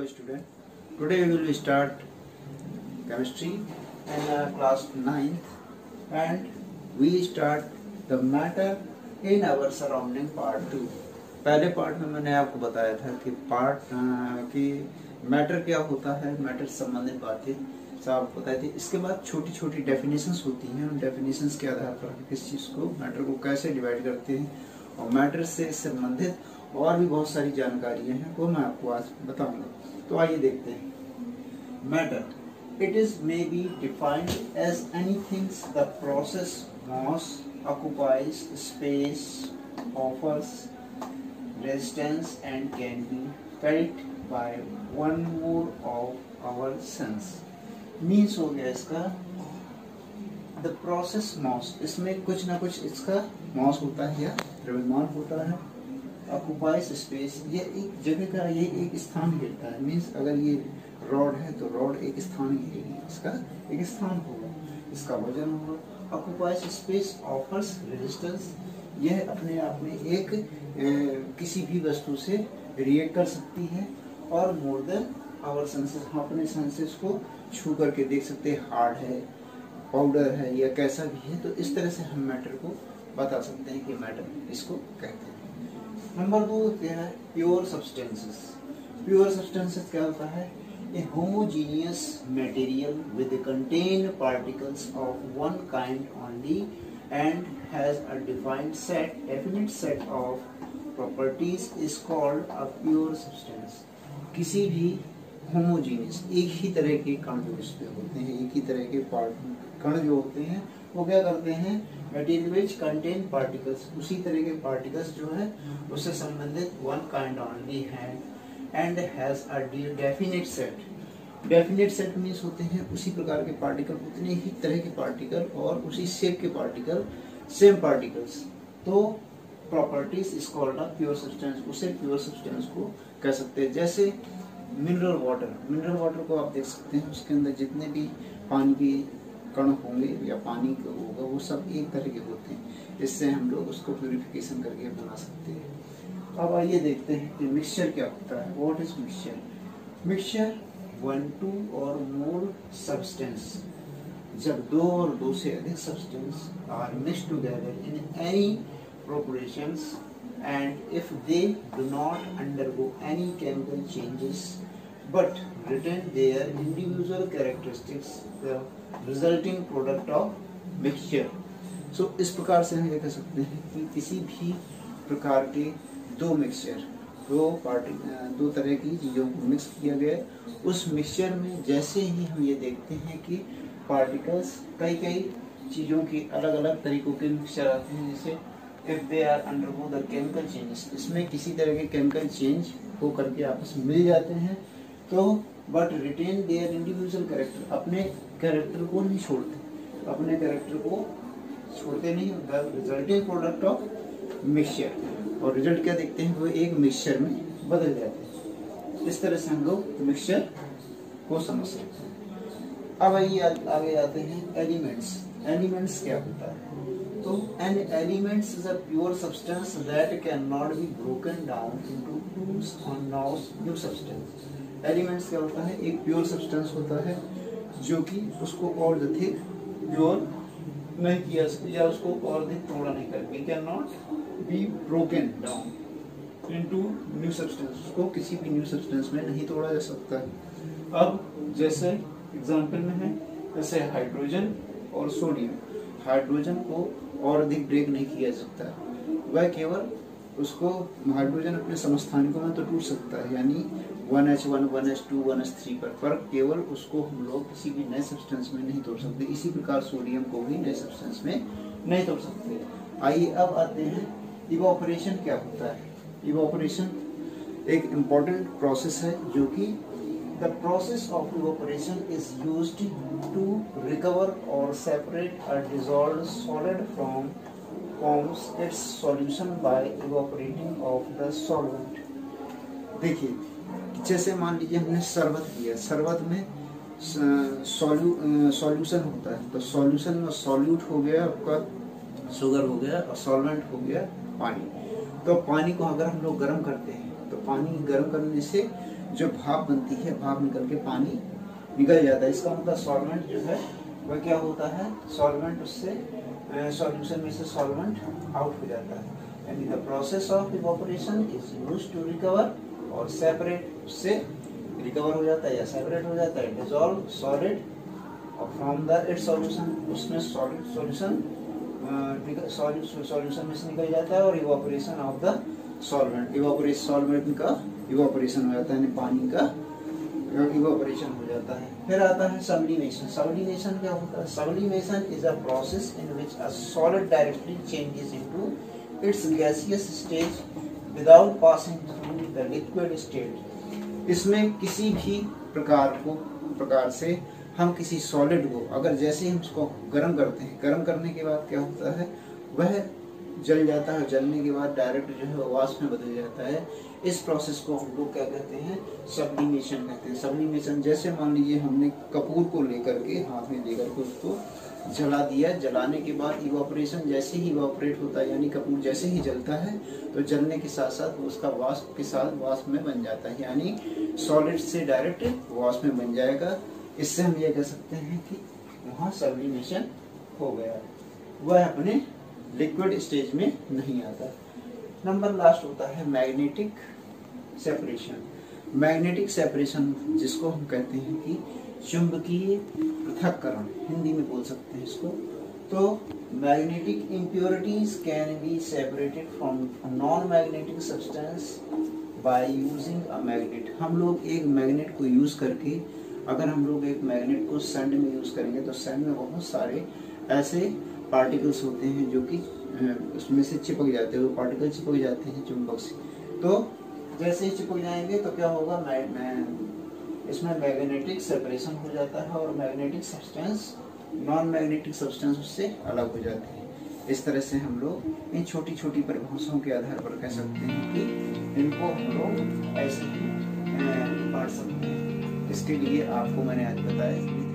student. Today we will start chemistry in class 9th and we start the matter in our surrounding part 2. पहले part में मैंने आपको बताया था कि मैटर क्या होता है, मैटर से संबंधित बातें सब बताई थी। इसके बाद छोटी छोटी डेफिनेशंस होती हैं, उन डेफिनेशंस के आधार पर किस चीज़ को मैटर को कैसे डिवाइड करते हैं और मैटर से संबंधित और भी बहुत सारी जानकारियां हैं वो मैं आपको आज बताऊंगा। तो आइए देखते हैं। Matter it is may be defined as anything the process mass occupies space offers resistance and can be felt by one more of our sense. Means हो गया इसका द प्रोसेस मास, इसमें कुछ ना कुछ इसका मास होता है या द्रव्यमान होता है। ऑक्युपाइज स्पेस, ये एक जगह का ये एक स्थान घेरता है। मीन्स अगर ये रॉड है तो रॉड एक स्थान घेरेगी, इसका एक स्थान होगा, इसका वजन होगा। ऑक्युपाइज स्पेस ऑफर्स रेजिस्टेंस, यह अपने आप में एक किसी भी वस्तु से रिएक्ट कर सकती है। और मोर देन आवर सेंसेस, हम अपने सेंसेस को छू करके देख सकते हैं, हार्ड है, पाउडर है या कैसा भी है। तो इस तरह से हम मैटर को बता सकते हैं कि मैटर इसको कहते हैं। नंबर 2 क्या है, प्योर सब्सटेंसेस। प्योर सब्सटेंसेस क्या होता है, a homogeneous material with contain particles of one kind only and has a defined set definite set of properties is called a pure substance. किसी भी होमोजीनियस, एक ही तरह के कण जो इसमें होते हैं, एक ही तरह के कण जो होते हैं वो क्या करते हैं, मटेरियल विच कंटेन पार्टिकल्स, उसी तरह के पार्टिकल्स जो है उससे संबंधित वन काइंड ओनली है and has a definite set. Definite set means होते हैं उसी प्रकार के पार्टिकल, उतने ही तरह के पार्टिकल और उसी शेप के पार्टिकल, सेम पार्टिकल्स। तो properties is called a pure substance, उसे प्योर सब्सटेंस को कह सकते हैं। जैसे मिनरल वाटर, मिनरल वाटर को आप देख सकते हैं, उसके अंदर जितने भी पानी के कण होंगे या पानी का होगा वो सब एक तरह के होते हैं। इससे हम लोग उसको प्यूरिफिकेशन करके बना सकते हैं। अब आइए देखते हैं कि मिक्सचर क्या होता है। What is mixture? मिक्सचर 1, 2 और मोर सब्सटेंस, जब 2 और 2 से अधिक substances are mixed together in any proportions and if they do not undergo any chemical changes but retain their individual characteristics, the resulting product of mixture. So इस प्रकार से हम ये कह सकते हैं कि किसी भी प्रकार के दो मिक्सचर, दो तरह की चीज़ों को मिक्स किया गया, उस मिक्सचर में जैसे ही हम ये देखते हैं कि पार्टिकल्स कई चीज़ों की अलग अलग तरीकों के मिक्सचर आते हैं, जैसे if they are undergo the chemical changes, इसमें किसी तरह के केमिकल चेंज हो करके आपस में मिल जाते हैं, तो but retain their individual character, अपने कैरेक्टर को नहीं छोड़ते, अपने कैरेक्टर को छोड़ते नहीं। the resulting product of mixture, और रिजल्ट क्या देखते हैं, वो एक मिक्सचर में बदल जाते हैं। इस तरह से हम लोग मिक्सचर को समझ सकते हैं। अब आइए आगे आते हैं एलिमेंट्स। एलिमेंट्स क्या होता है? तो an elements is a pure substance that cannot be broken down into new substance. Elements क्या होता है, एक pure substance होता है जो कि उसको और अधिक pure नहीं किया या उसको और अधिक तोड़ा नहीं करके, cannot be broken down into new substance, उसको किसी भी new substance में नहीं तोड़ा जा सकता है। अब जैसे एग्जाम्पल में है, जैसे हाइड्रोजन और सोडियम। हाइड्रोजन को और अधिक ब्रेक नहीं किया जा सकता, वह केवल उसको हाइड्रोजन अपने समस्थानिकों में तो टूट सकता है, यानी 1H1, 1H2, 1H3 पर केवल उसको हम लोग किसी भी नए सब्सटेंस में नहीं तोड़ सकते। इसी प्रकार सोडियम को भी नए सब्सटेंस में नहीं तोड़ सकते। आइए अब आते हैं इवोपरेशन क्या होता है। इवोपरेशन एक इम्पॉर्टेंट प्रोसेस है जो कि the process of evaporation is used to recover or separate a dissolved solid from forms its solution by evaporating of the solvent. देखिए, जैसे मान लीजिए हमने शरबत लिया, शरबत में सॉल्यूशन होता है, तो सॉल्यूशन में सॉल्यूट हो गया आपका शुगर हो गया और सॉल्वेंट हो गया पानी। तो पानी को अगर हम लोग गर्म करते हैं तो पानी गर्म करने से जो भाप बनती है, भाप निकल के पानी निकल जाता है। इसका मतलब सॉल्वेंट जो है वह क्या होता है, सॉल्वेंट उससे सॉल्यूशन में से सॉल्वेंट आउट हो जाता है। यानी the process of evaporation is used to recover और सेपरेट, उससे रिकवर हो जाता है या सेपरेट हो जाता है, डिसॉल्व सॉलिड और फ्रॉम द इट्स सॉल्यूशन, उसमें सॉलिड सॉल्यूशन सॉल्यूशन में से निकल जाता है और evaporation of the solvent, evaporation solvent का इवोपरेशन हो जाता है, पानी का इवोपरेशन हो जाता है। फिर आता है सब्लिमेशन। सब्लिमेशन क्या होता है? Sublimation is a process in which a solid directly changes into its gaseous stage without passing through the liquid state. इसमें किसी भी प्रकार से हम किसी सॉलिड को अगर जैसे हम उसको गर्म करते हैं, गर्म करने के बाद क्या होता है, वह जल जाता है। जलने के बाद डायरेक्ट जो है वाष्प में बदल जाता है। इस प्रोसेस को हम लोग क्या कहते हैं? सब्लिमेशन कहते हैं। सब्लिमेशन जैसे मान लीजिए हमने कपूर को लेकर के हाथ में लेकर के उसको जला दिया, जलाने के बाद इवोपरेशन जैसे ही इवोपरेट होता है, यानी कपूर जैसे ही जलता है तो जलने के साथ साथ उसका वाष्प के साथ वाष्प में बन जाता है, यानी सॉलिड से डायरेक्ट वाष्प में बन जाएगा। इससे हम ये कह सकते हैं कि वहाँ सब्लिमेशन हो गया, वह अपने लिक्विड स्टेज में नहीं आता। नंबर लास्ट होता है मैग्नेटिक सेपरेशन। मैग्नेटिक सेपरेशन जिसको हम कहते हैं कि चुंबकीय पृथक्करण, हिंदी में बोल सकते हैं इसको। तो magnetic impurities can be separated from non magnetic substance by using a magnet. हम लोग एक मैग्नेट को यूज करके, अगर हम लोग एक मैग्नेट को सैंड में यूज करेंगे तो सैंड में बहुत सारे ऐसे पार्टिकल्स होते हैं जो कि उसमें से चिपक जाते हैं, वो पार्टिकल चिपक जाते हैं चुंबक से। तो जैसे ही चिपक जाएंगे तो क्या होगा, इसमें मैग्नेटिक सेपरेशन हो जाता है और magnetic substance non magnetic substance उससे अलग हो जाते हैं। इस तरह से हम लोग इन छोटी छोटी परिभाषाओं के आधार पर कह सकते हैं कि इनको हम लोग ऐसे ही पढ़ सकते हैं। इसके लिए आपको मैंने आज बताया